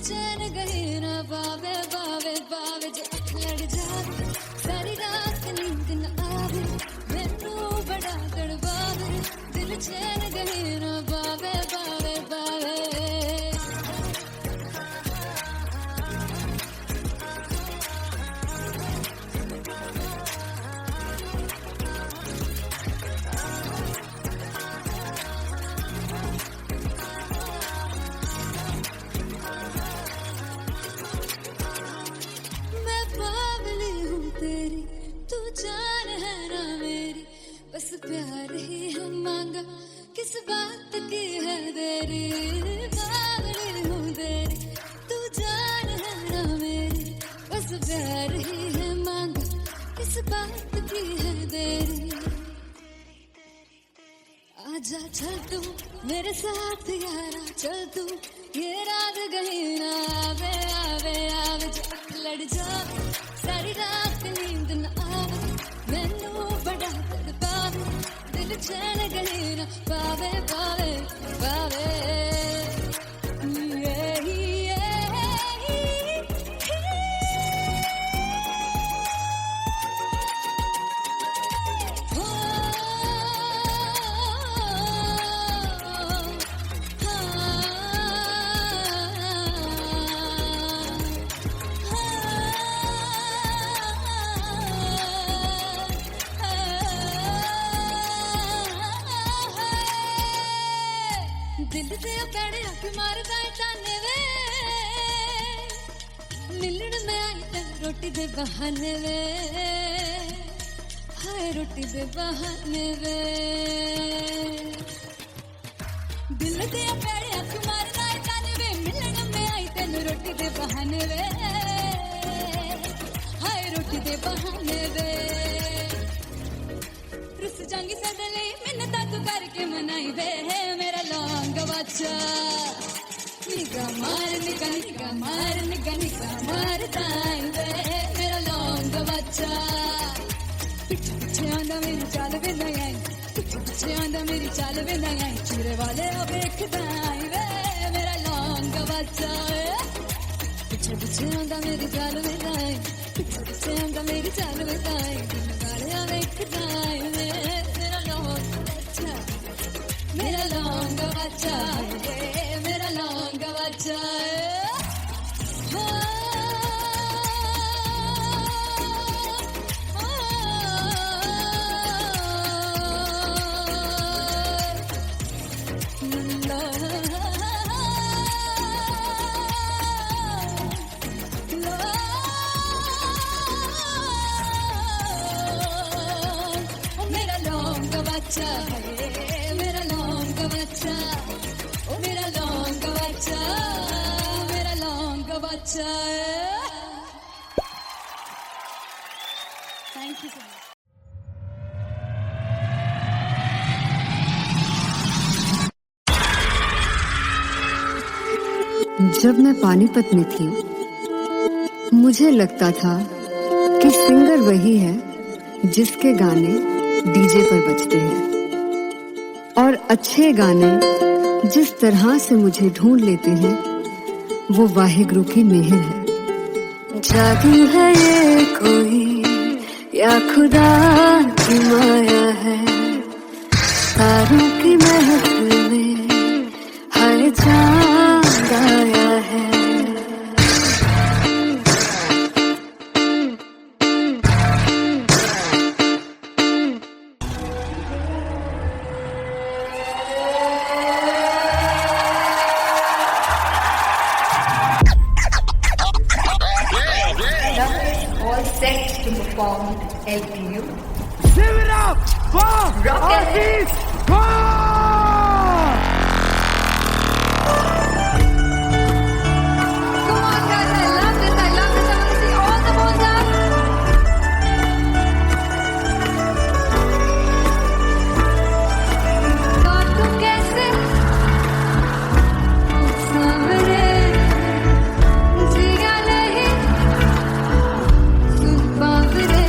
चैन गए ना बावे बावे बावे जो अख लड़ जावे सारी रात नींद न आवे मैनू बड़ा तड़पावे दिल चैन गए ना बावे बावे बावे जान है ना मेरी बस प्यार ही है मांगा किस बात की है देरी बावली हूँ तेरी तू जान है ना मेरी बस प्यार ही है मांगा किस बात की है देरी आजा चल तू मेरे साथ यारा चल तू ये रात गई ना आवे आवे आवे जो लड़ जावे सारी रात नींद न आवे मैनू बड़ा तड़पावे दिल चैन गई ना पावे पावे पावे दिल से पैड़े हक मारदा ताने वे मिलन में आई ते रोटी दे बहाने वे हाय रोटी दे बहाने वे दिल से पैड़े हक मारदा ताने वे मिलन में आई ते रोटी दे बहाने वे हाय रोटी दे बहाने वे रुस जांगी सदले मिन्नत तू करके मनाई वे मेरा लौंग बच्चा निगा मार निगा निगा मार निगा निगा मार ताई वे मेरा लौंग बच्चा पीछे पीछे आंदा मेरी चाल वे नहीं आई पीछे पीछे आंदा मेरी चाल वे नहीं आई चूरे वाले अब देखदा आई वे मेरा लौंग बच्चा पीछे पीछे आंदा मेरी चाल वे नहीं आई पीछे पीछे आंदा मेरी चाल वे नहीं आई दिन वाले अब देखदा आई वे मेरा लौंग बच्चा मेरा लौंग बच्चा मेरा लौंग बच्चा मेरा लौंग बच्चा मेरा लौंग बच्चा ओ मेरा लौंग बच्चा मेरा लौंग बच्चा थैंक यू सो मच जब मैं पानीपत में थी मुझे लगता था कि सिंगर वही है जिसके गाने डीजे पर बजते हैं और अच्छे गाने जिस तरह से मुझे ढूंढ लेते हैं वो वाहिगुरु की मेहर है। जादू है ये कोई या खुदा की माया है तारों की महफिल में हर चांद आया है। Set to perform LPU. Give it up for Artist Come on guys, I love this, I want to see all the balls up. God तू कैसे सामने जिया नहीं सुन बाबरे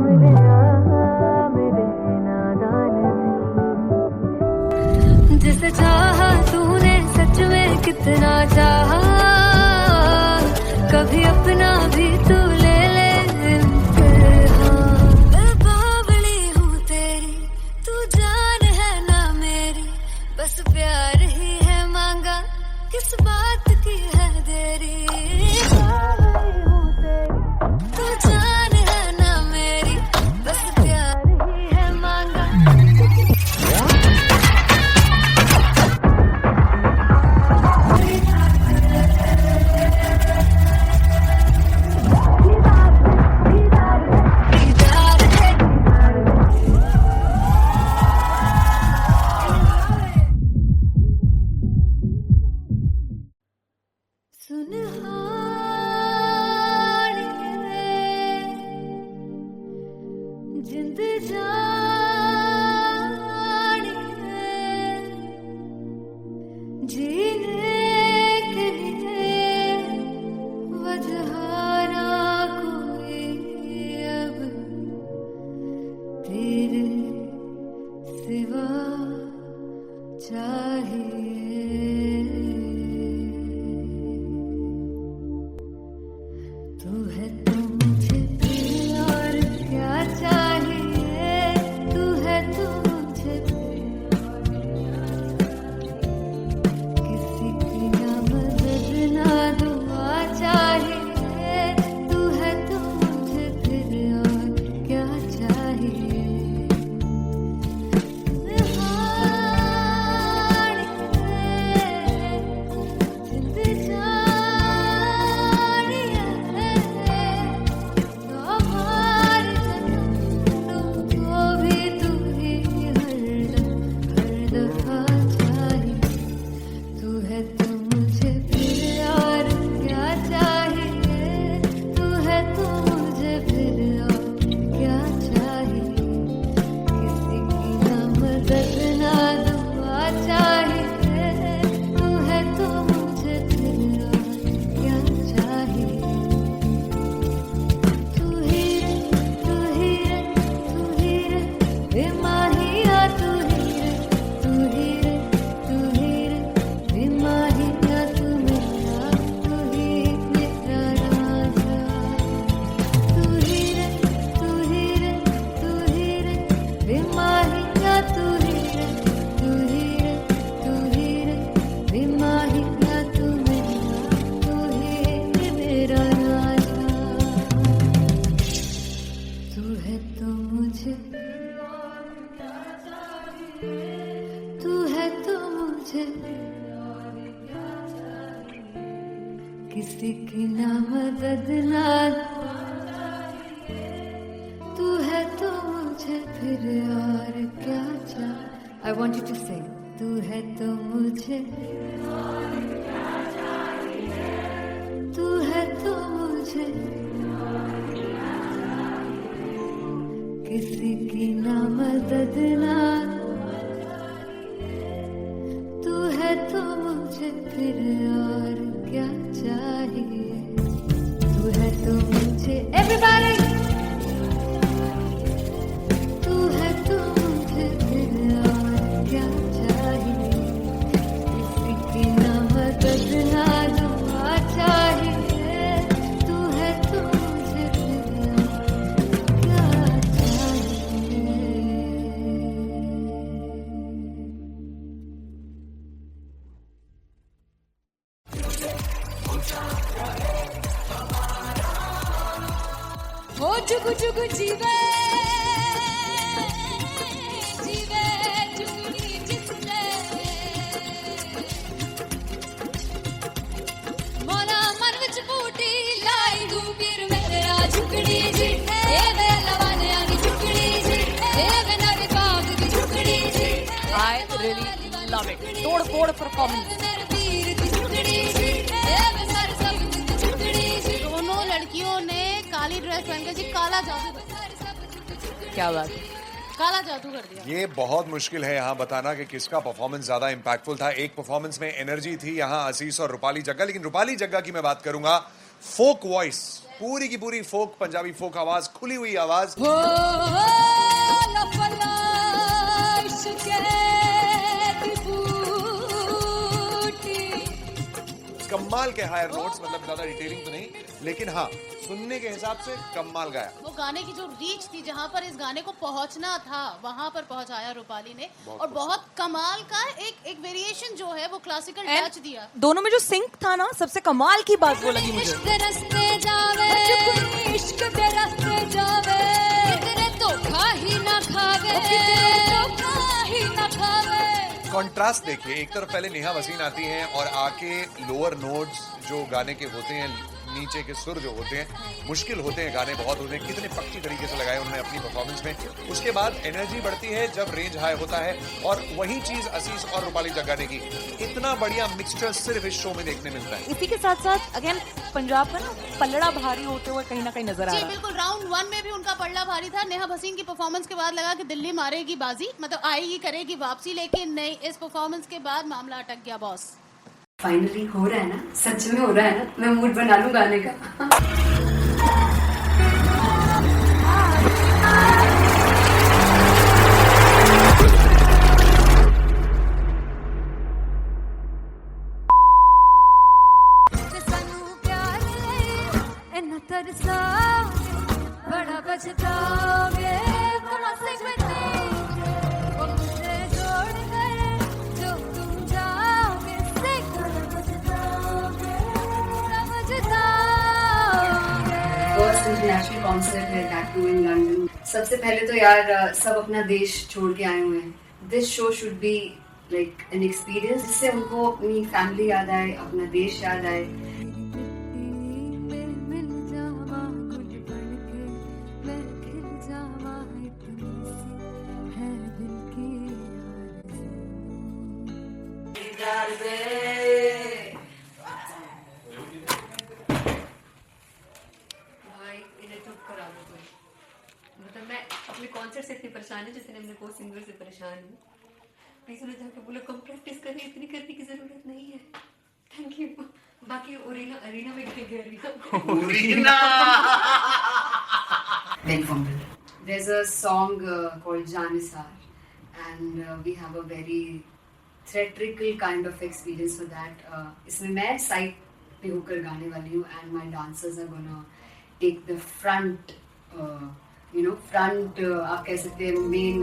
सामने आ मेरे नादान सी। जिसे चाहा तूने सच में कितना चाहा, कभी अपना भी तू ले ले इम्तिहान। मैं बावली हूँ तेरी, तू जान है ना मेरी, बस प्यार ही है मांगा, किस बात की है देरी। बावली हूँ तेरी, तू जान है ना मेरी, बस प्यार ही है मांगा। जिंद जानी है जीने के लिए वजह ना कोई अब तेरे सिवा चाहिए। तू है तो मुझे फिर और क्या चाहिए, तू है तो मुझे फिर और क्या चाहिए। किसी की ना मदद ना दुआ चाहिए, तू है तो मुझे फिर और क्या चाहिए। जिंद जानी है तुमको भी तू ही हर दफा चाहिए। तू है तो मुझे फिर और क्या चाहिए, तू है तो मुझे फिर और क्या चाहिए। किसी की ना मदद ना दुआ चाहिए, तू है तो मुझे फिर और क्या चाहिए। तू ही रे, तू ही रे, तू ही रे बेमाहिया, तू ही रे, तू ही रे, तू ही रे बेमाहिया, तू मेरा, तू ही मेरा राजा। तू ही रे, तू ही रे, तू ही रे बेमाहिया, तू ही रे, तू ही रे, तू ही रे बेमाहिया, तू मेरा, तू ही मेरा राजा। तू है तो मुझे, तू है तो मुझे किसी की ना मदद ना, तू है तो मुझे फिर और क्या चाहिए। I want you to sing. तू है तो मुझे, तू है तो मुझे किसी की ना मदद ना, तू है तो मुझे फिर और क्या चाहिए। तू है तो मुझे everybody, तू है तो मुझे फिर और क्या चाहिए। किसी की ना मदद ना दुआ चाहिए, तू है तो मुझे फिर और क्या चाहिए। हो जुगु जुगु जीवे जीवे जुगनी जिसने मोरा मन विच बूटी लाई हूँ फिर मेरे आ झुकड़ी जी, ए वे लवाने आनी झुकड़ी जी, ए वे नवी बाग की झुकड़ी जी। I really love it. तोड़ फोड़ परफॉर्मेंस। मेरे पीर की झुकड़ी जी, ए वे सर सब की झुकड़ी जी। दोनों लड़कियों ने काली ड्रेस पहनकर जी काला जादू कर दिया। क्या बात है। काला जादू कर दिया। ये बहुत मुश्किल है यहाँ बताना कि किसका परफॉर्मेंस ज्यादा इम्पैक्टफुल था। एक परफॉर्मेंस में एनर्जी थी यहाँ आशीष और रूपाली जग्गा, लेकिन रूपाली जग्गा की मैं बात करूंगा फोक वॉइस, पूरी की पूरी फोक, पंजाबी फोक आवाज, खुली हुई आवाज। हो लफलाश के बूटी। कमाल के हायर नोट्स, मतलब ज्यादा डिटेलिंग तो नहीं, लेकिन हाँ सुनने के हिसाब से कमाल गाया। वो गाने की जो रीच थी, जहाँ पर इस गाने को पहुंचना था वहां पर पहुंचाया रूपाली ने। और बहुत कमाल का एक वेरिएशन जो है वो क्लासिकल टच दिया। दोनों में जो सिंक था ना, सबसे कमाल की बात वो लगी मुझे। इश्क रस्ते जावे, इश्क दे रस्ते जावे, कितने धोखा ही ना खावे, धोखा ही ना खावे। कॉन्ट्रास्ट देखिए, एक तरफ पहले नेहा वसीन आती हैं और आके लोअर नोट्स जो गाने के होते हैं, नीचे के सुर जो होते हैं, मुश्किल होते हैं गाने, बहुत होते हैं, कितने पक्की तरीके से लगाए उन्होंने अपनी परफॉर्मेंस में। उसके बाद एनर्जी बढ़ती है जब रेंज हाई होता है, और वही चीज असीस और रूपाली जगाने की, इतना बढ़िया मिक्सचर सिर्फ इस शो में देखने मिलता है। इसी के साथ साथ अगेन पंजाब का ना पलड़ा भारी होते हुए कहीं ना कहीं नजर आ जी रहा है। बिल्कुल, राउंड 1 में भी उनका पलड़ा भारी था। नेहा भसीन की परफॉर्मेंस के बाद लगा कि दिल्ली मारेगी बाजी, मतलब आएगी, करेगी वापसी, लेकिन नहीं, इस परफॉर्मेंस के बाद मामला अटक गया बॉस। फाइनली हो रहा है ना, सच में हो रहा है ना, मैं मूड बना लूं गाने का। बड़ा पछताओगे कमा से वो मुझे छोड़ गए, जो तुम जाओगे से पछताओगे, समझताओगे। फर्स्ट इंटरनेशनल कॉन्सर्ट है दैट टू इन लंदन। सबसे पहले तो यार सब अपना देश छोड़ के आए हुए हैं। This show should be like an experience, जिससे उनको अपनी फैमिली याद आए, अपना देश याद आए। मिल जावा गुल बन के, मैं खिल जावा इतनी सी है दिल की आरज़ू। भाई इन्हें चुप करा दो कोई। मतलब मैं अपने कॉन्सर्ट से इतनी परेशान हूँ जितने अपने को सिंगर से परेशान हूँ। प्लीज उन्हें जाके बोलो कम प्रैक्टिस करें, इतनी करने की जरूरत नहीं है। Thank you. बाकी अरीना में गए Big Fumble. There's a song called Janisar, and we have a very theatrical kind of experience for that. इसमें मैं साइड पे होकर गाने वाली हूँ, and my dancers are gonna take the front, front आप कह सकते हैं main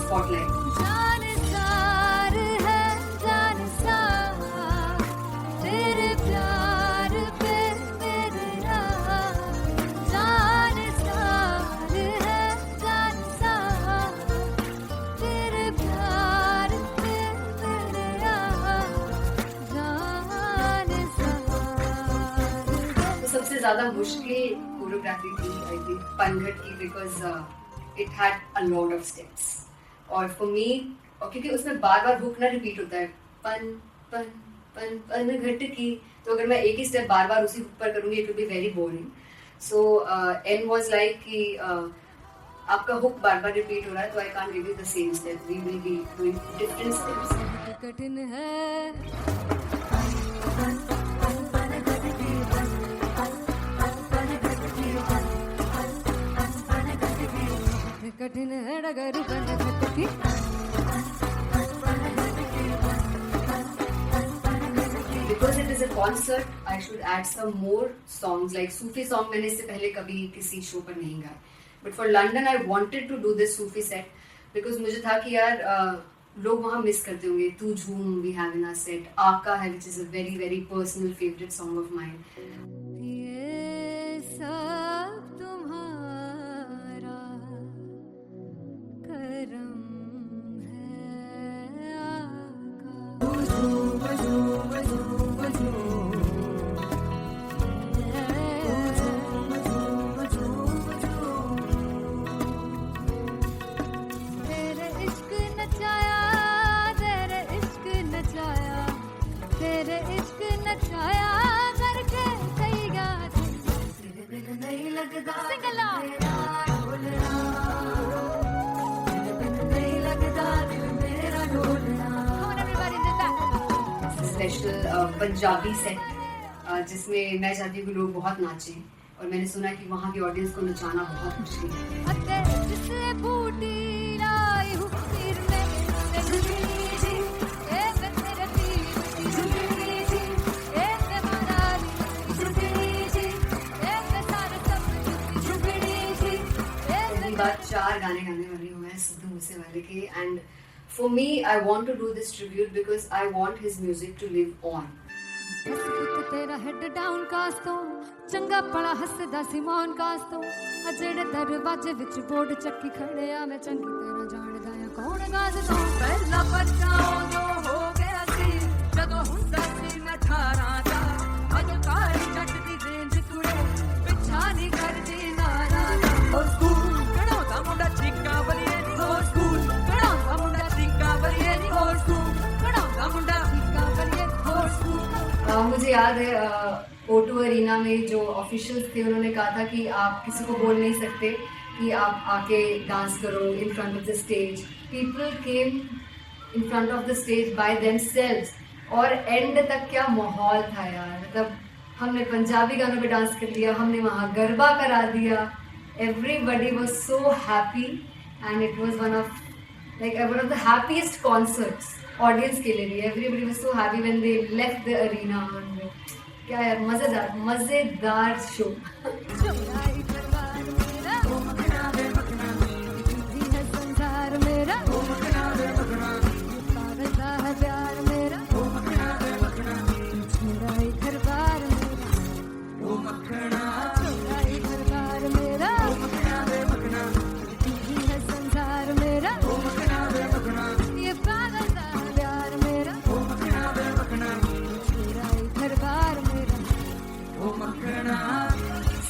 spotlight. जानसार है जानसार, तेरे प्यार पे मेरे यार। जानसार है जानसार, तेरे प्यार पे मेरे यार। जानसार। तो सबसे ज्यादा मुश्किल कोरियोग्राफी थी आई थिंक पनघट की, because it had a lot of steps. और फॉर मी, क्योंकि उसमें बार बार हुक ना रिपीट होता है, पन पन पन पनघट की, तो अगर मैं एक ही स्टेप बार बार उसी हुक पर करूंगी it will be very boring. So and was like कि आपका हुक बार बार रिपीट हो रहा है, तो I can't give you the same step, we will be doing different steps. कठिन है कठिन है डगर बनघट की। Because it is a concert, I should add some more songs, like Sufi song मैंने इससे पहले कभी किसी शो पर नहीं गाए. But for London, I wanted to do this Sufi set because मुझे था कि यार लोग वहाँ मिस करते होंगे. तू झूम we have in our set, आका है which is a very very personal favorite song of mine. ये सब तुम्हारा करम है तेरे इश्क नचाया, तेरे इश्क नचाया, तेरे इश्क नचाया करके कई याद तेरे दिल नहीं लगता सिंगला नहीं लगता दिल मेरा ढोलना। Special Punjabi set जिसमें मैं चाहती हूँ कि लोग बहुत नाचें, और मैंने सुना कि वहाँ की ऑडियंस को नचाना बहुत मुश्किल है। बात 4 गाने गाने वाली हूँ मैं सिद्धू मूसेवाले के, and for me I want to do this tribute because I want his music to live on. तेरा हेड डाउन कास तो चंगा पड़ा हसदा सिमोन कास तो जेड़े दरवाजे विच बोर्ड चक्की खड़े आ मैं चंगी तेरा जानदा आ कौन गाज तो पहला बच्चा जो हो गया सी जदों हुंदा सी मैं 18 दा अज कारी जट दी रेंज कुड़े पिछा नहीं करदी नारा ओ स्कूल कढ़ाउंदा मुंडा चीका बलिए नी हो स्कूल कढ़ाउंदा मुंडा चीका बलिए नी हो स्कूल कढ़ाउंदा मुंडा चीका बलिए हो स्कूल। मुझे याद है O2 अरीना में जो ऑफिशियल्स थे उन्होंने कहा था कि आप किसी को बोल नहीं सकते कि आप आके डांस करो in front of the stage. People came in front of the stage by themselves, और एंड तक क्या माहौल था यार। मतलब हमने पंजाबी गानों पे डांस कर लिया, हमने वहाँ गरबा करा दिया, everybody was so happy and it was one of the happiest concerts audience के लिए भी। Everybody was so happy when they left the arena. क्या यार, मजेदार शो।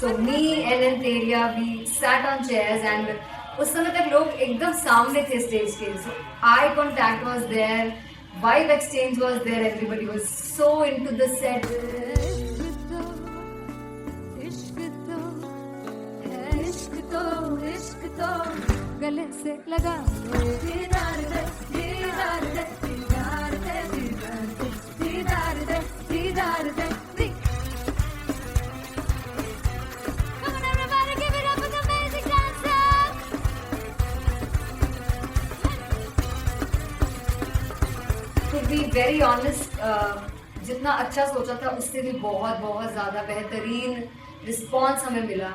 So me and Anteria, we sat on chairs and उस समय तक लोग एकदम सामने थे स्टेज के, so eye contact was there, vibe exchange was there, everybody was so into the set. इश्क तो गले से लगा दीदार दे दीदार दे दीदार दे दीदार दे दीदार दे। To be very honest, जितना अच्छा सोचा था उससे भी बहुत ज़्यादा बेहतरीन रिस्पॉन्स हमें मिला,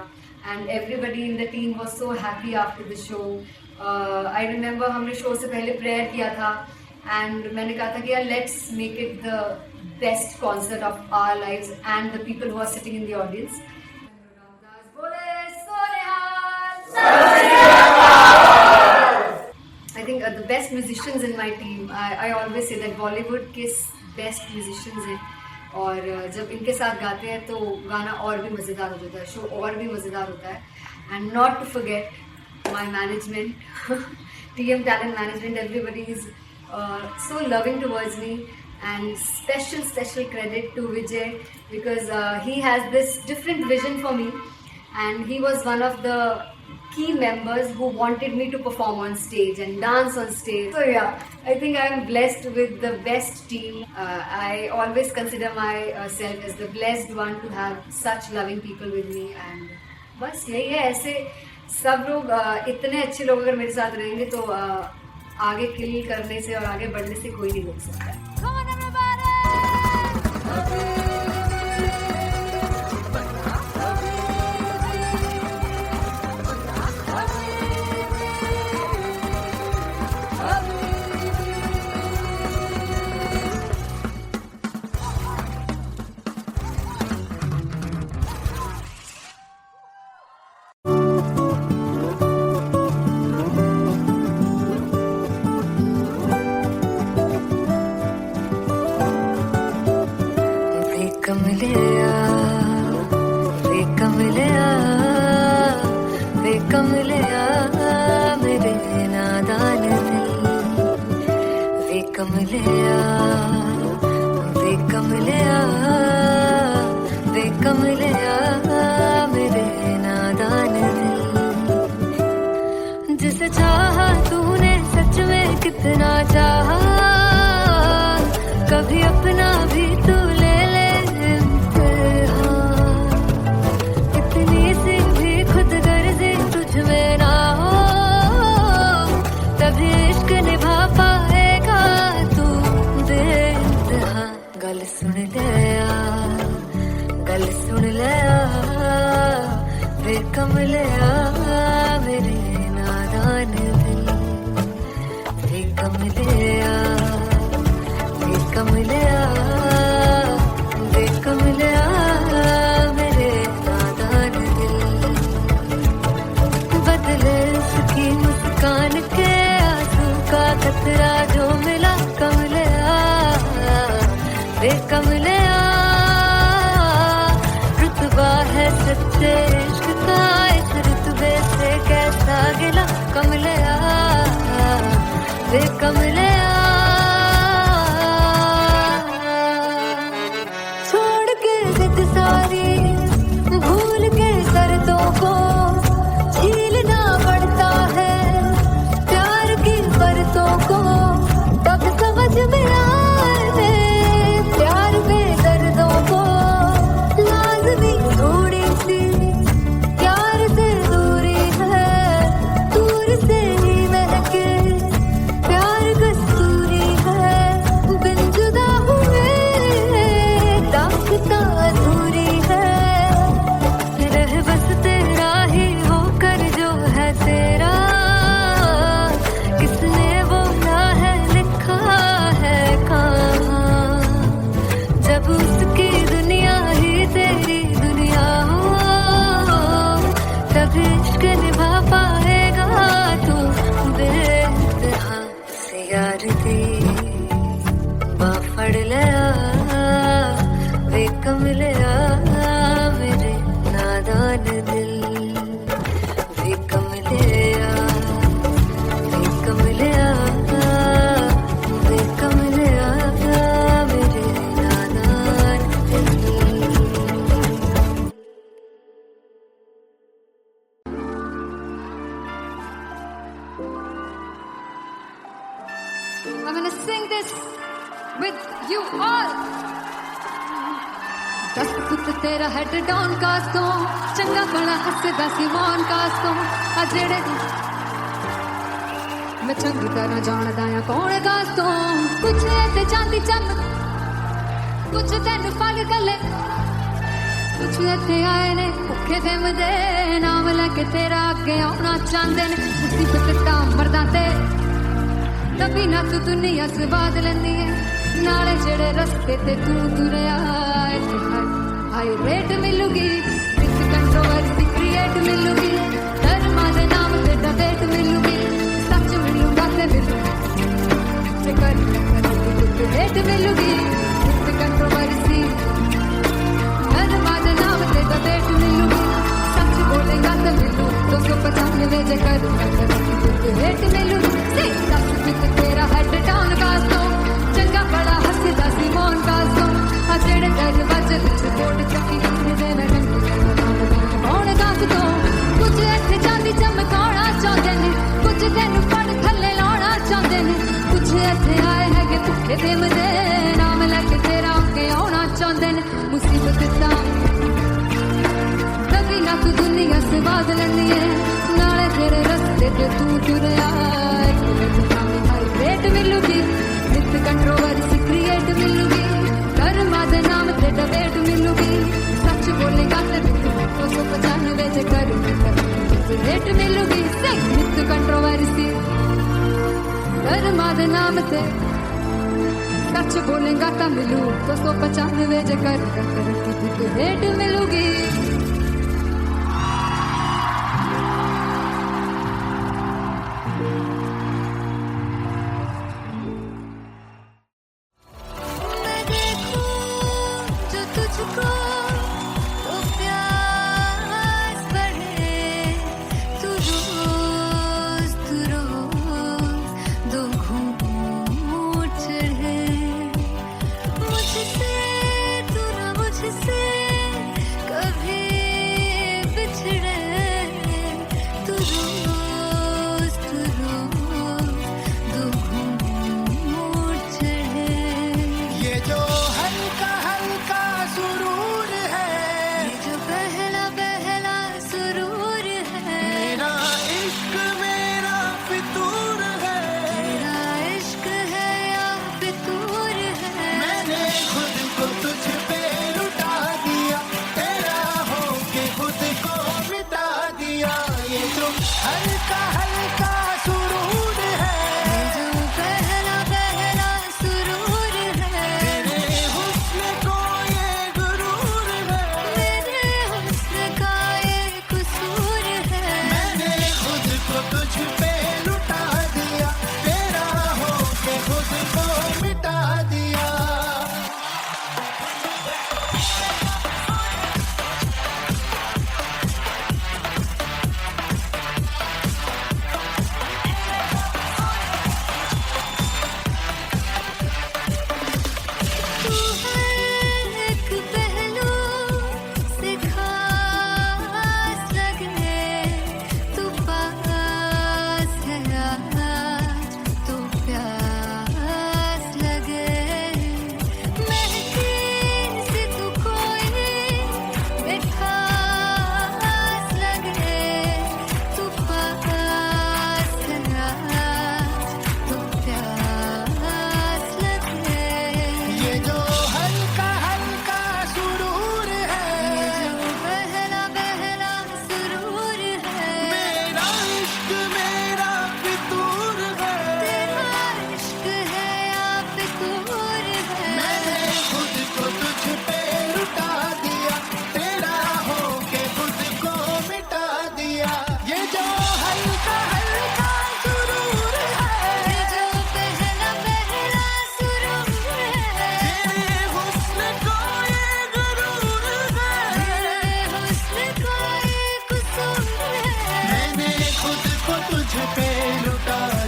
and everybody in the team was so happy after the show. I remember हमने शो से पहले प्रेयर किया था, एंड मैंने कहा था कि यार let's make it the best concert of our lives and the people who are sitting in the audience. I think the best musicians in my team, I always say that Bollywood के best musicians हैं, और जब इनके साथ गाते हैं तो गाना और भी मज़ेदार हो जाता है, शो और भी मज़ेदार होता है। And not to forget my management, TM Talent Management, everybody is so loving towards me, and special credit to Vijay because he has this different vision for me, and he was one of the key members who wanted me to perform on stage and dance on stage. So yeah, I think I am blessed with the best team. I always consider myself as the blessed one to have such loving people with me, and बस यही है। ऐसे सब लोग इतने अच्छे लोग अगर मेरे साथ रहेंगे तो आगे किल करने से और आगे बढ़ने से कोई नहीं रोक सकता। जिसे चाहा तूने सच में कितना चाहा, कभी अपना भी तू ले ले कान के आंसू का कतरा जो मिला कमलिया वे कमलिया रुतबा है सच्चे इश्क का इस रुतबे से कैसा गिला कमलिया वे कमलिया छोड़ के जिद सारी भूल के शर्तों को झीलना पड़ता है प्यार की परतों को तब समझ में आए प्यार में दर्दों को लाजमी थोड़ी सी प्यार से दूरी है दूर से ही महके प्यार कस्तूरी है बिन जुदा हुए दास्तां अधूरी है रह बस तेरा ही होकर जो है तेरा किसने बोला है लिखा है कहाँ जब उसकी दुनिया ही तेरी दुनिया हो तब इश्क निभा पाएगा तू बेइंतहा से यार दी बाफड़ लिया वे कमलिया मेरे नादान दिल वे कमलिया वे कमलिया वे कमलिया मेरे नादान दिल I'm gonna sing this with you all. दस पुत तेरा हेड डाउन कास्तों चंगा बड़ा हसदा सिमोन कास्तों आ जेड़े मैं चंगी तरह जानदा आ कौन कास्तों कुछ ते चांदी चमक कुछ तेन फल गले कुछ इत्थे आए ने भुखे दे नाम लेके तेरा अगे आउणा चाहंदे ने मुसीबत तां मरदा ते तभी ना तू दुनिया स्वाद लेंदी है नाले जेड़े रस्ते ते तू तुरया हाई रेट मिलूगी इस कंट्रोवर्सी क्रिएट मिलूगी धर्मा दे नाम ते डिबेट मिलूगी सच मिलूगा ते मिलूगी जेकर रेट मिलूगी इस कंट्रोवर्सी धर्मा दे नाम ते डिबेट मिलूगी सच बोलेगा ते मिलू 295 जेकर रेट मिलूगी सच पित तेरा हेड डाउन कास्तों चंगा बड़ा हसदा सिमोन कास्तों आ जेड़े दरवाजे विच कोट चक्की दे मैं कौन कास्तों कुछ इत्थे चांदी चमकाउणा चाहंदे ने कुछ तेन फड़ थल्ले लाउणा चाहंदे ने कुछ इत्थे आए हैगे भुखे दे नाम लेके तेरा अगे आउणा चाहंदे ने मुसीबत तां कभी ना तू दुनिया स्वाद लेंदी है नाले तेरे रस्ते ते तू तुरया रेट मिलूगी विद कंट्रोवर्सी क्रिएट मिलूगी कर्मा दे नाम ते डिबेट मिलूगी सच बोलेगा ते 295 जे कर रेट मिलूगी विद कंट्रोवर्सी कर्मा दे नाम ते सच बोलेगा ता मिलू 295 जे कर रेट मिलूगी तुझको तो प्यास बढ़े तू रोज दो घूंट चढ़े मुझसे तू ना मुझसे कभी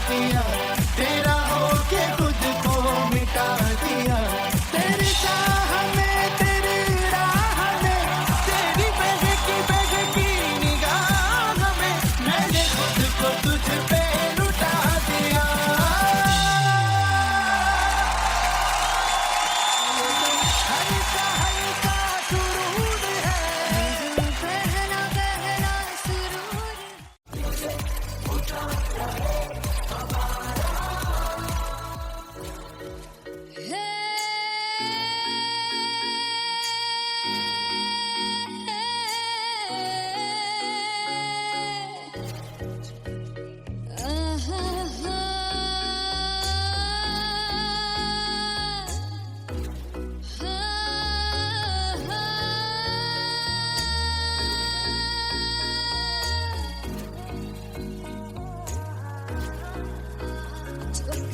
दिया, तेरा होके खुद को मिटा दिया। तेरी चाह में, तेरी राह में, तेरी बहकी निगाह में मैंने खुद को तुझ पे लुटा दिया। हल्का हल्का सुरूर है, पहला पहला सुरूर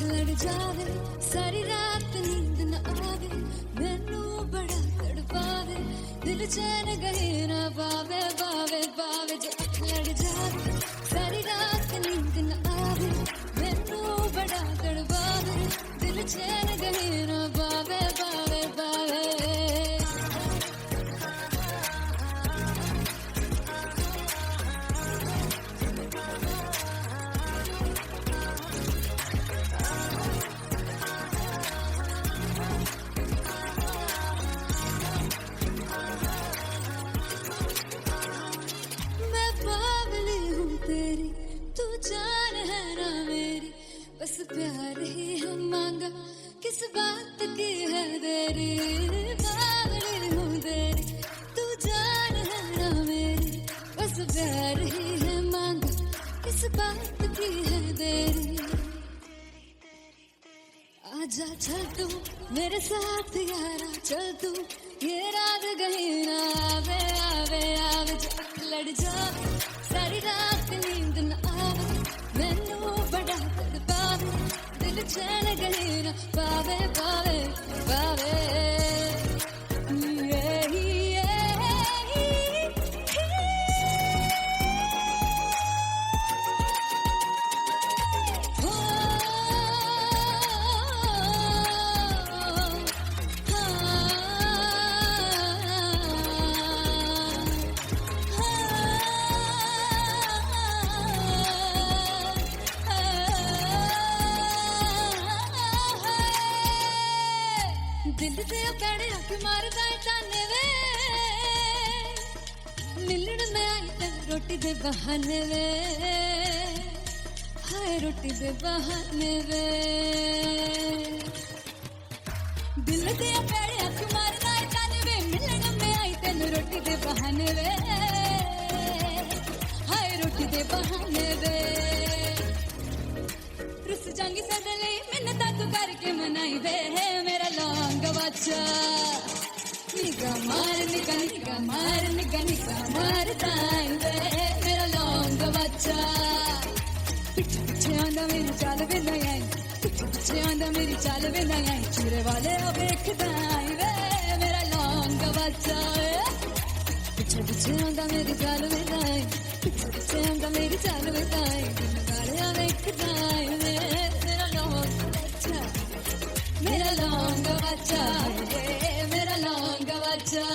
लड़ जावे सारी रात नींद न आवे, मैनू बड़ा तड़पावे, दिल चैन गहे ना पावे पावे पावे। जो लड़ जावे सारी रात नींद न आवे, मैनू बड़ा तड़पावे, दिल चैन गहे ना पावे पावे पावे। मैं बावली हूँ तेरी, तू जान है ना मेरी, बस प्यार ही है मांगा, किस बात की है देरी। बावली हूँ तेरी, तू जान है ना मेरी, बस प्यार ही है मांगा, किस बात की है देरी। आजा चल तू मेरे साथ यारा, चल तू ये रात गही ना आवे आवे आवे। जो लड़ जावे सारी रात नींद न आवे, मैनू बड़ा तड़पावे, दिल चैन गही ना पावे पावे पावे। दिल से पैड़े हक मारदा ताने वे, मिलन में आई तक रोटी दे बहाने वे, हाय रोटी दे बहाने वे। दिल से पैड़े हक मारदा ताने वे, मिलन में आई तक रोटी दे बहाने वे, हाय रोटी दे बहाने वे। रुस जांगी सदले मिन्नता तू करके मनाई वे, मेरा लौंग बच्चा निगा मार निगा निगा मार निगा निगा मारताई वे, मेरा लौंग बच्चा। पिछे पिछे आंदा मेरी चाल वे नहीं आई, पिछे पिछे आंदा मेरी चाल वे नहीं आई, चूरे वाले ओ वेखदाई वे, मेरा लौंग बच्चा। पिछे पिछे आंदा मेरी चाल वे नहीं आई, पिछे पिछे आंदा मेरी चाल वे नहीं आई, दिन वाले ओ वेखदाई वे, मेरा लौंग बच्चा, मेरा लौंग बच्चा, मेरा लौंग बच्चा।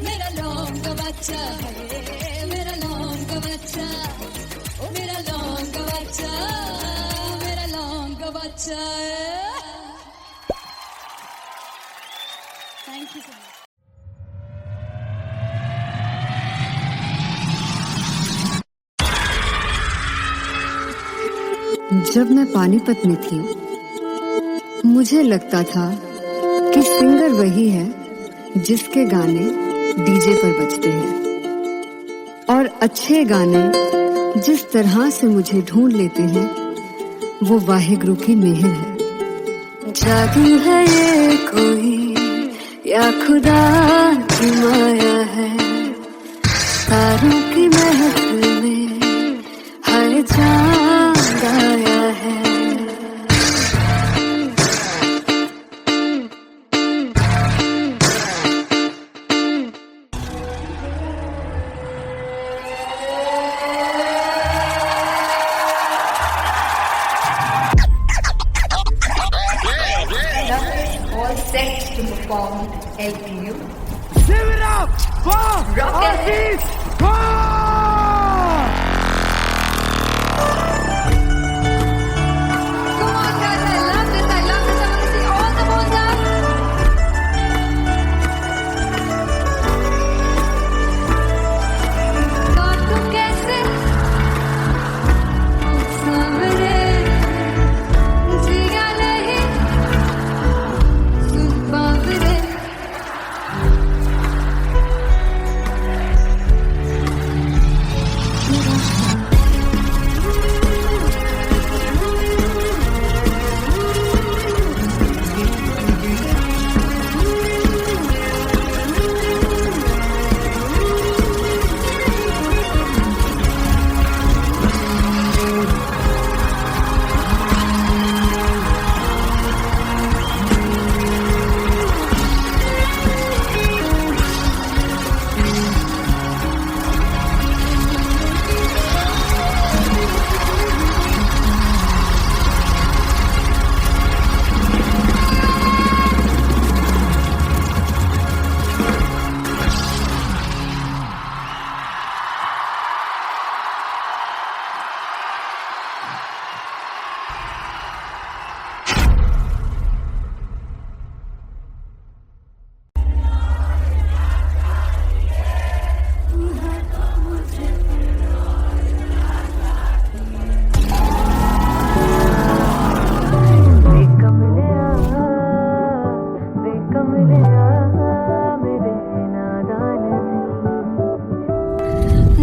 मेरा लौंग बच्चा, मेरा लौंग बच्चा, ओ मेरा लौंग बच्चा, मेरा लौंग बच्चा। Thank you so much. जब मैं पानीपत में थी, मुझे लगता था कि सिंगर वही है जिसके गाने डीजे पर बजते हैं, और अच्छे गाने जिस तरह से मुझे ढूंढ लेते हैं वो वाहिगुरु की मेहर है। जादू है ये कोई या खुदा की माया, शिवराम वाह, आशीष वाह। Come on, guys, I love this. I love this. I want to see all the balls up. काटूं कैसे सामने जिया नहीं सुन बावरे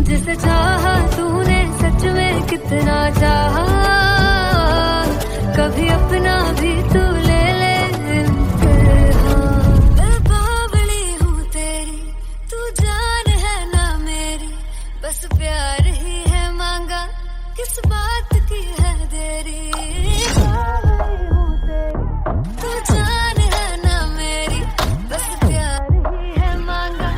जिसे चाहा तूने सच में कितना चाहा, कभी अपना भी तू ले ले इम्तिहान। मैं बावली हूँ तेरी, तू जान है ना मेरी, बस प्यार ही है मांगा, किस बात की है देरी। बावली हूँ तेरी, तू जान है ना मेरी, बस प्यार ही है मांगा।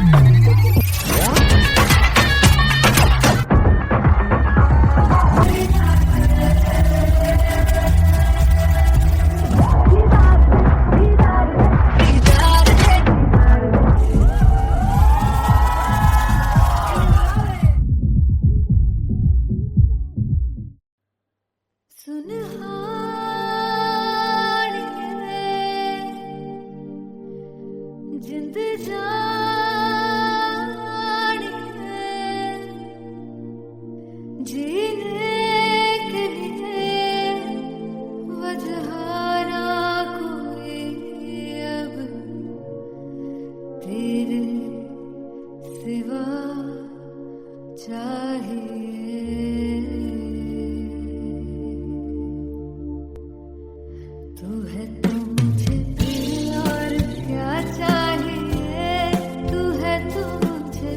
जिंद जानी है जीने के लिए वजह ना कोई अब तेरे सिवा चाहिए। तू है तो मुझे दिल और क्या चाहिए, तू है तो मुझे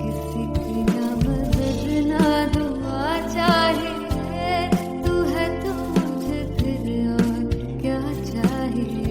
किसी की ना मदद ना दुआ चाहिए, तू है तो मुझे फिर और क्या चाहिए।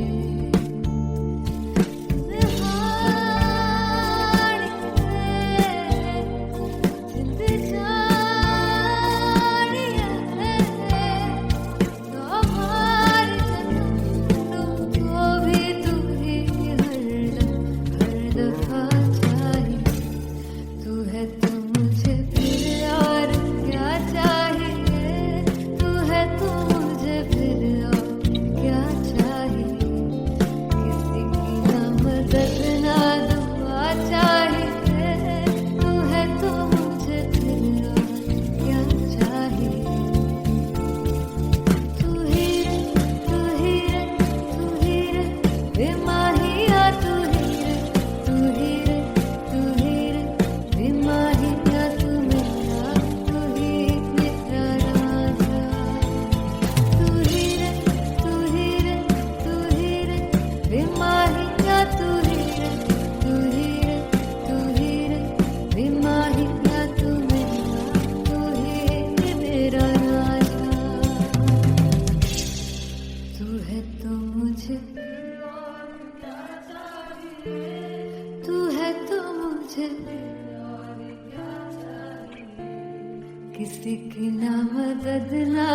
किसी की ना मदद ना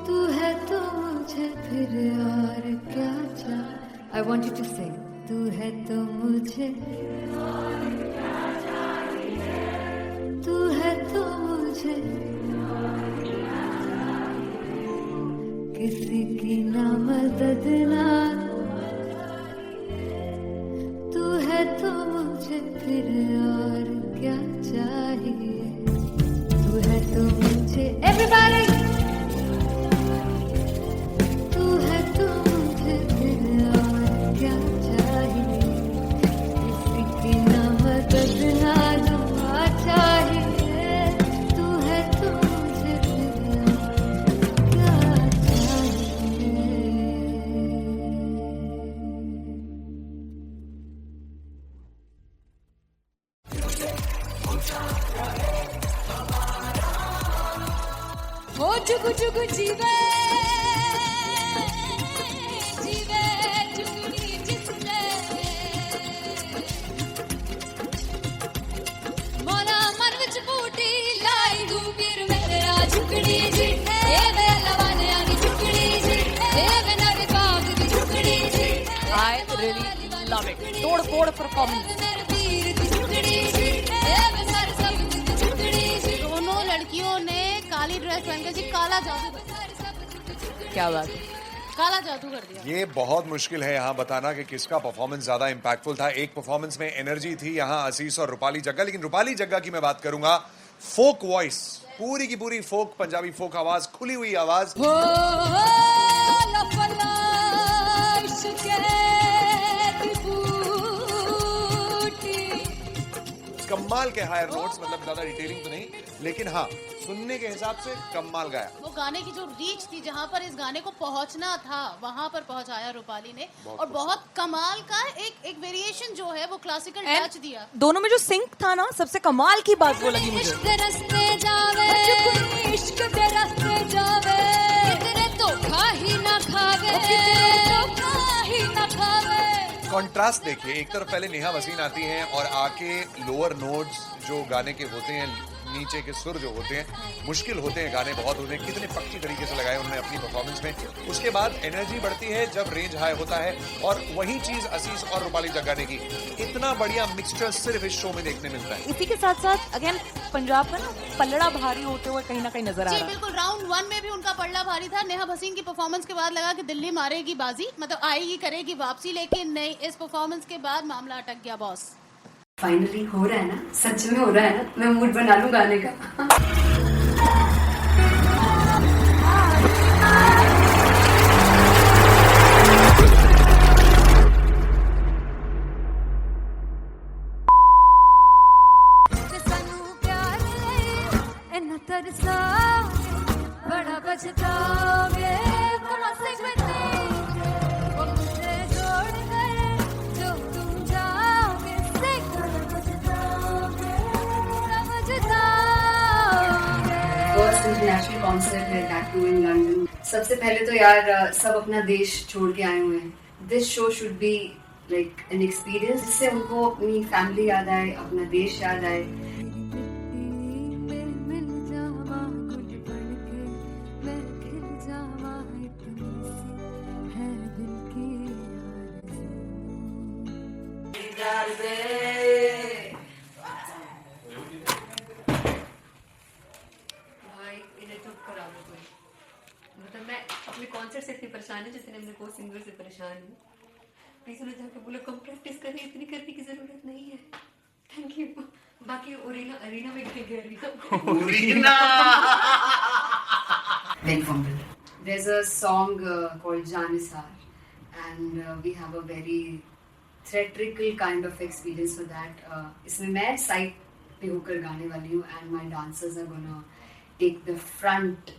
तू है तो मुझे फिर और क्या चाह I want you to say. तू है तो मुझे तू है तो मुझे किसी की ना मदद ना तू है तो मुझे फिर और क्या चाहिए तू है तो मुझे everybody तू है तो मुझे फिर और क्या चाहिए किसी की ना मदद ना दुआ चाहिए तू है तो मुझे फिर और क्या चाहिए हो चुकु चुकु जीवे जीवे चुकुनी जिसने मोरा मन विच बूटी लाई गुबीर मेरा झुकड़ी जी ए वे लवाने आनी झुकड़ी जी ए वे नवी बाग दी झुकड़ी जी I really love it. तोड़ फोड़ परफॉर्मेंस. मेरे वीर दी झुकड़ी जी ए वे सर सब दी झुकड़ी जी दोनों लड़कियों ने काली ड्रेस पहनकर जी काला जादू कर दिया। क्या बात है. काला जादू कर दिया। ये बहुत मुश्किल है यहाँ बताना कि किसका परफॉर्मेंस ज्यादा इंपैक्टफुल था। एक परफॉर्मेंस में एनर्जी थी यहाँ असीस और रूपाली जग्गा, लेकिन रूपाली जग्गा की मैं बात करूंगा फोक वॉइस, पूरी की पूरी फोक, पंजाबी फोक आवाज, खुली हुई आवाज। हो लफला इश्क़े दी बूटी कमाल के हायर नोट्स, मतलब ज्यादा डिटेलिंग तो नहीं, लेकिन हाँ सुनने के हिसाब से कमाल गाया। वो गाने की जो रीच थी, जहाँ पर इस गाने को पहुंचना था वहां पर पहुंचाया रूपाली ने, और बहुत कमाल का एक वेरिएशन जो है वो क्लासिकल टच दिया। दोनों में जो सिंक था ना, सबसे कमाल की बात वो लगी मुझे. इश्क दे रस्ते जावे इश्क दे रस्ते जावे कितने धोखा ही ना खावे कितने धोखा ही ना खावे। कॉन्ट्रास्ट देखिए, एक तरफ पहले नेहा वसीन आती हैं और आके लोअर नोट्स जो गाने के होते हैं, नीचे के सुर जो होते हैं, मुश्किल होते हैं, गाने बहुत होते हैं, कितने पक्की तरीके से लगाए उन्होंने अपनी परफॉर्मेंस में। उसके बाद एनर्जी बढ़ती है जब रेंज हाई होता है, और वही चीज असीस और रूपाली जग्गा ने की। इतना बढ़िया मिक्सचर सिर्फ इस शो में देखने मिलता है। इसी के साथ साथ अगेन पंजाब का ना पलड़ा भारी होते हुए कहीं ना कहीं नजर आ जी रहा है. बिल्कुल, राउंड 1 में भी उनका पलड़ा भारी था। नेहा भसीन की परफॉर्मेंस के बाद लगा कि दिल्ली मारेगी बाजी, मतलब आएगी करेगी वापसी, लेकिन नहीं, इस परफॉर्मेंस के बाद मामला अटक गया बॉस। फाइनली हो रहा है ना, सच में हो रहा है ना, मैं मूड बना लूं गाने का. सानू प्यार इन्ना तरसाओगे बड़ा पछताओगे बड़ा सिकते वो मुझे छोड़ गए जो तुम जाओगे बड़ा पछताओगे फर्स्ट इंटरनेशनल कॉन्सर्ट है दैट टू इन लंदन. सबसे पहले तो यार सब अपना देश छोड़ के आए हुए हैं. This show should be like an experience, जिससे उनको अपनी फैमिली याद आए, अपना देश याद आए. मिल जावा गुल बन के मैं खिल जावा इतनी सी है दिल की आरज़ू. भाई इन्हें चुप करा दो कोई. मतलब मैं अपने कॉन्सर्ट से इतनी परेशान हूँ जितने अपने को सिंगर से परेशान हूँ. प्लीज उन्हें जाके बोलो कम प्रैक्टिस करें, इतनी करने की जरूरत नहीं है. Thank you. बाकी अरीना में गई arena Very fumble. There's a song called Janisar, and we have a very theatrical kind of experience for that. इसमें मैं साइड पे होकर गाने वाली हूँ, and my dancers are gonna take the front,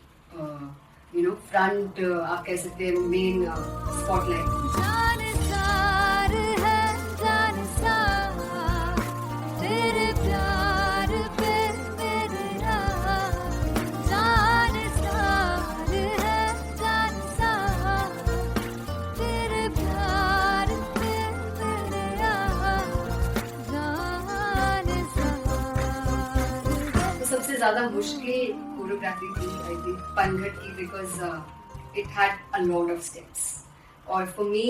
front आप कह सकते हैं main spotlight. जानसार है जानसार तेरे प्यार पे मेरे यार. जानसार है जानसार तेरे प्यार पे मेरे यार. जानसार तो सबसे ज्यादा मुश्किल कोरियोग्राफी थी आई थिंक पनघट की, because it had a lot of steps. और for me,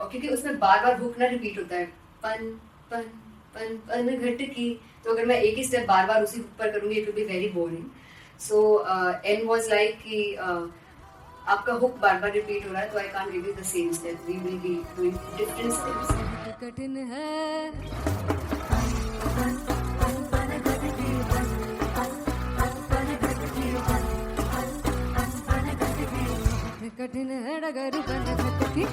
और क्योंकि उसमें बार बार हुक ना रिपीट होता है, पन पन पन पन घट की, तो अगर मैं एक ही स्टेप बार बार उसी हुक पर करूँगी it will be very boring. So N was like कि आपका हुक बार बार रिपीट हो रहा है, तो I can't give you the same step. We will be doing different steps. कठिन है कठिन है डगर बन सकती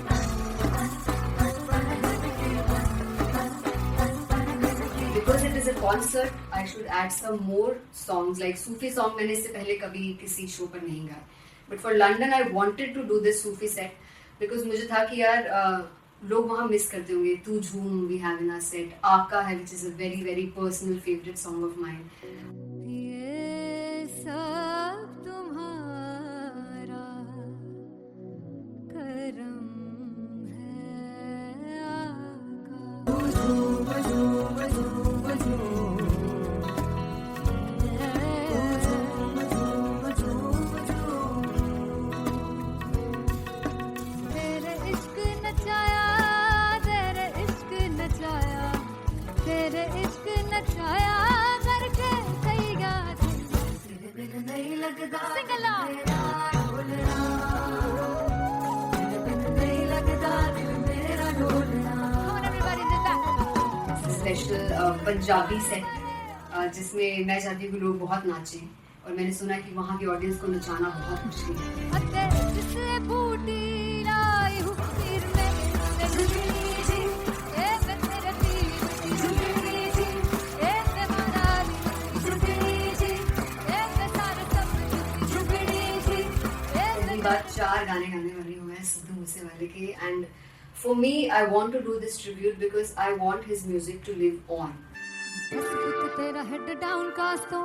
Because it is a concert, I should add some more songs. Like Sufi song मैंने इससे पहले कभी किसी शो पर नहीं गाया. But for London, I wanted to do this Sufi set because मुझे था कि यार लोग वहाँ मिस करते होंगे. तू झूम we have in our set. आका है which is a very very personal favorite song of mine. ये सब तुम्हारा करम है आका तेरे इश्क नचाया तेरे इश्क नचाया करके सही गा तेरे बिन नहीं लगता सिंगला तेरे बिन नहीं लगता दिल मेरा ढोलना. Come on everybody do that. Special Punjabi set जिसमें मैं चाहती हूँ कि लोग बहुत नाचें और मैंने सुना कि वहाँ की ऑडियंस को नचाना बहुत मुश्किल है. अते जिससे बूटी लाई हूँ सिर में जिंदगी जी ए मैं तेरे दिल की जिंदगी जी ए मैं मनाली की जिंदगी जी ए मैं सारे सपनों की जिंदगी जी ए पहली बार 4 गाने गाने वाली हूँ मैं सिद्धू मूसेवाले के. And for me I want to do this tribute because I want his music to live on. बस पुत तेरा हेड डाउन कास तो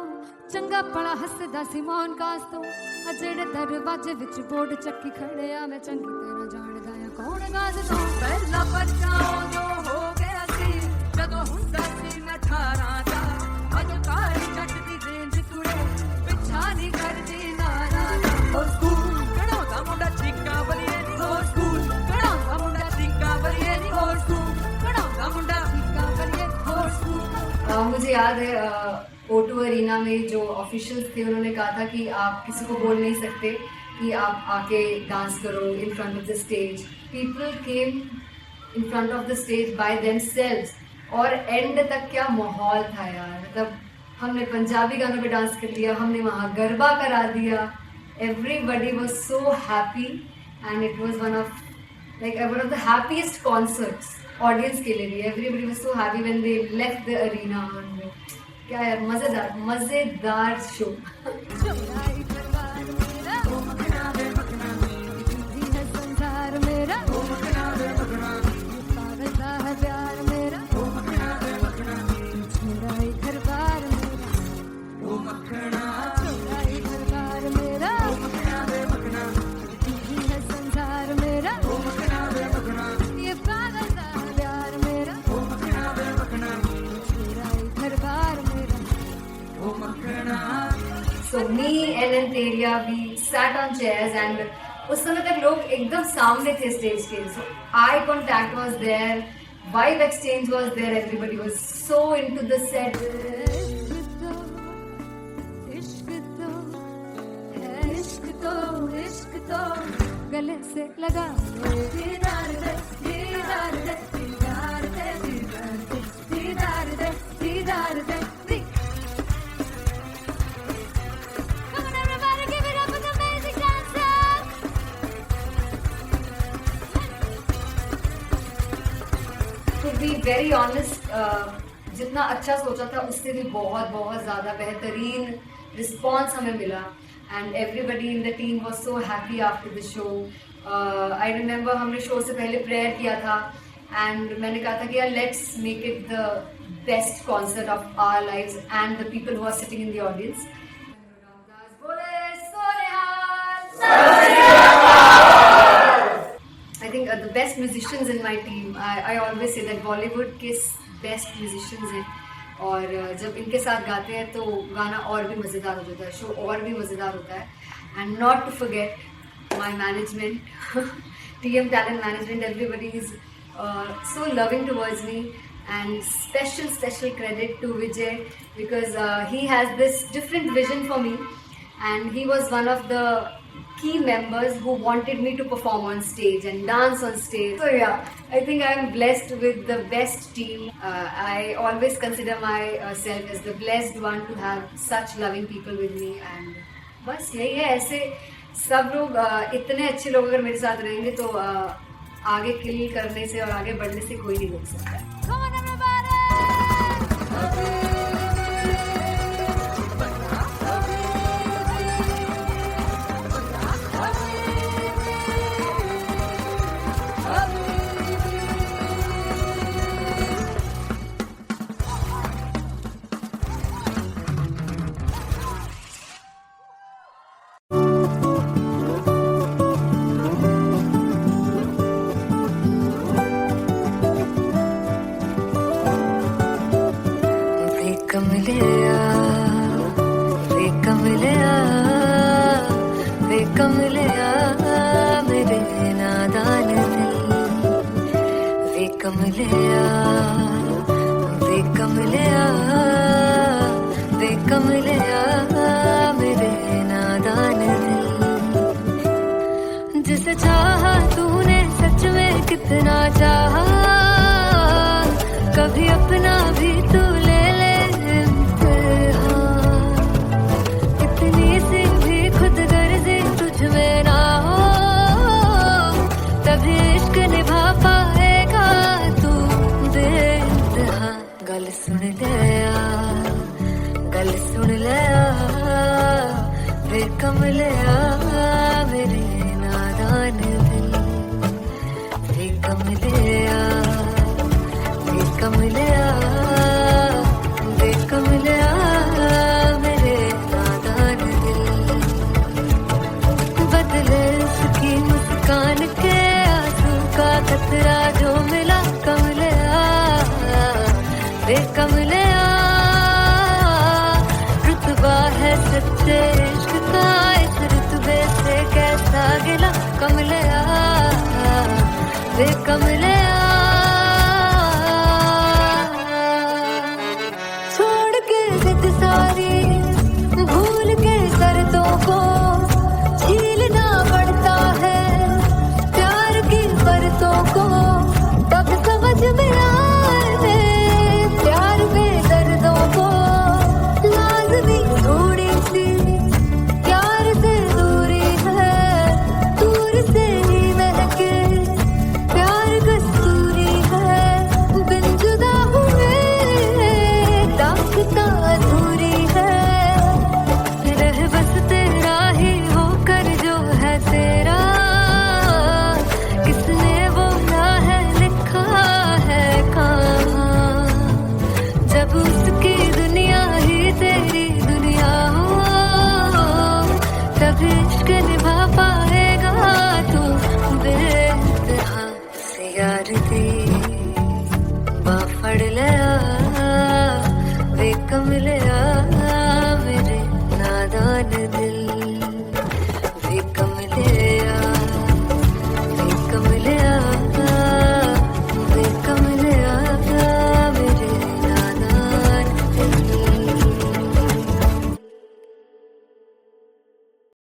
चंगा पड़ा हसदा सिमोन कास तो आ जेड़े दरवाजे विच बोर्ड चक्की खड़े आ मैं चंगी तेरा जानदा आ कौन गाज तो पहला बच्चा जो हो गया सी जदों हुंदा सी मैं 18 दा अज काली जट दी रेंज कुड़े पिछा नहीं करदी नारा ओ स्कूल कढ़ाउंदा मुंडा चीका बलिए नी हो स्कूल कढ़ाउंदा मुंडा चीका बलिए नी हो स्कूल कढ़ाउंदा मुंडा चीका बलिए हो स्कूल. मुझे याद है O2 अरीना में जो ऑफिशियल्स थे उन्होंने कहा था कि आप किसी को बोल नहीं सकते कि आप आके डांस करो in front of the stage. People came in front of the stage by themselves और एंड तक क्या माहौल था यार. मतलब हमने पंजाबी गानों पे डांस कर लिया, हमने वहाँ गरबा करा दिया. Everybody was so happy and it was one of the happiest concerts audience के लिए भी. Everybody was so happy when they left the arena. क्या यार मजेदार शो. चुराई परवार मेरा ओ मखना वे मखना जी है संसार मेरा ओ मखना वे मखना पागल सा है प्यार मेरा ओ मखना वे मखना चुराई परवार मेरा ओ मखना चुराई परवार मेरा ओ मखना वे मखना जी है संसार मेरा ओ मखना वे मखना ये पागल सा है प्यार मेरा ओ मखना वे मखना चुराई परवार मेरा. So me and Antelia, we sat on chairs and उस समय तक लोग एकदम सामने थे स्टेज के. So eye contact was there, vibe exchange was there, everybody was so into the set. इश्क तो गले से लगा दीदार दे दीदार दे दीदार दे दीदार दे दीदार दे. Come on everybody, give it up for the amazing dancers. To be very honest, जितना अच्छा सोचा था उससे भी बहुत ज़्यादा बेहतरीन रिस्पॉन्स हमें मिला. And everybody in the team was so happy after the show. I remember हमने शो से पहले प्रेयर किया था and मैंने कहा था कि यार let's make it the best concert of our lives and the people who are sitting in the audience. I think the best musicians in my team. I always say that Bollywood के best musicians हैं. और जब इनके साथ गाते हैं तो गाना और भी मज़ेदार हो जाता है, शो और भी मज़ेदार होता है. And not to forget my management, TM Talent Management, everybody is so loving towards me. And special credit to Vijay because he has this different vision for me, and he was one of the key members who wanted me to perform on stage and dance on stage. So yeah, I think I'm blessed with the best team. I always consider myself as the blessed one to have such loving people with me. And बस यही है, ऐसे सब लोग इतने अच्छे लोग अगर मेरे साथ रहेंगे तो आगे किल करने से और आगे बढ़ने से कोई नहीं रोक सकता है. Come on, everybody! मेरे नादान दिल, वे कमलिया, वे कमलिया, वे कमलिया, मेरे नादान दिल. जिसे चाहा तूने सच में कितना चाहा, कभी अपना भी तू ले ले इम्तिहान. इतनी सी भी खुद गर्जी तुझ में ना हो, तभी इश्क निभा पाएगा तू बेइंतहा. गल सुन लिया, गल सुन लिया, वे कमलिया, मेरे नादान दिल, वे कमलिया, वे कमलिया, वे कमलिया, मेरे नादान दिल. बदले उसकी मुस्कान के आंसू का कतरा जो मिला कमलिया, वे कमलिया. रुतबा है सच्चे इश्क का, इस रुतबे से कैसा गिला कमलिया, वे कमलिया. छोड़ के जिद सारी, भूल के शर्तों को झीलना पड़ता है, प्यार की परतों को तब समझ में आए. प्यार में दर्दों को लाज़मी थोड़ी सी प्यार से दूरी है, दूर से ही महके प्यार कस्तूरी है. बिन जुदा हुए दास्तां अधूरी है, रह बस तेरा ही होकर जो है तेरा. किसने बोला है लिखा है कहाँ, जब उसकी दुनिया ही तेरी दुनिया हो, तभी इश्क निभा पाएगा तू बेइंतहा. से यार दी